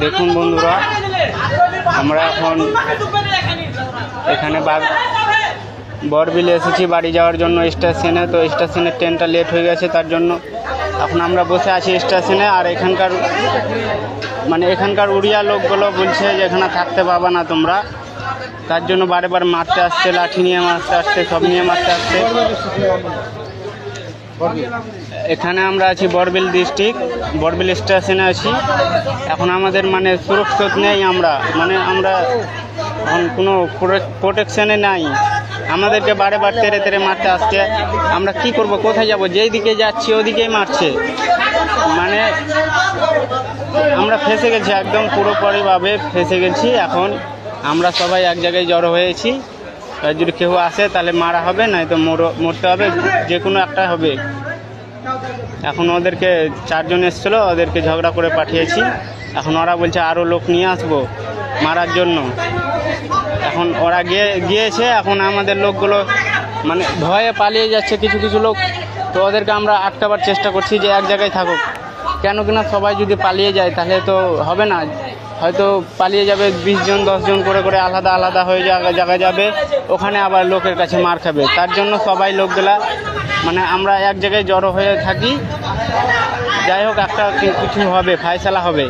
দেখুন বন্ধুরা, আমরা এখন এখানে বরবিল এসেছি বাড়ি যাওয়ার জন্য স্টেশনে। তো স্টেশনের ট্রেনটা লেট হয়ে গেছে, তার জন্য এখন আমরা বসে আছি স্টেশনে। আর এখানকার উড়িয়া লোকগুলো বলছে যে এখানে থাকতে পাবা না তোমরা, তার জন্য বারে বারে মারতে আসছে, লাঠি নিয়ে মারতে আসছে, সব নিয়ে মারতে আসছে। এখানে আমরা আছি বরবিল ডিস্ট্রিক্ট, বরবিল স্টেশনে আছি। এখন আমাদের সুরক্ষিত নেই, আমরা এখন কোনো প্রোটেকশনে নাই। আমাদেরকে বারে বার তেরে তেরে মারতে আসছে। আমরা কি করব, কোথায় যাব? যেই দিকে যাচ্ছি ওদিকেই মারছে। আমরা ফেঁসে গেছি, একদম পুরোপুরিভাবে ফেঁসে গেছি। এখন আমরা সবাই এক জায়গায় জড়ো হয়েছি। যদি কেউ আসে তাহলে মারা হবে, নয়তো মরতে হবে, যে কোনো একটা হবে। এখন ওদেরকে 4 জন এসেছিলো, ওদেরকে ঝগড়া করে পাঠিয়েছি। এখন ওরা বলছে আরও লোক নিয়ে আসবো মারার জন্য। এখন ওরা গিয়েছে। এখন আমাদের লোকগুলো ভয়ে পালিয়ে যাচ্ছে কিছু কিছু লোক। তো ওদেরকে আমরা আটকাবার চেষ্টা করছি যে এক জায়গায় থাকুক। কেন কিনা সবাই যদি পালিয়ে যায় তাহলে তো হবে না। হয়তো পালিয়ে যাবে 20 জন 10 জন করে আলাদা আলাদা হয়ে জায়গা যাবে, ওখানে আবার লোকের কাছে মার খাবে। তার জন্য সবাই লোকগুলা আমরা এক জায়গায় জড়ো হয়ে থাকি। যাই হোক, একটা কিছু হবে, ফায়সালা হবে।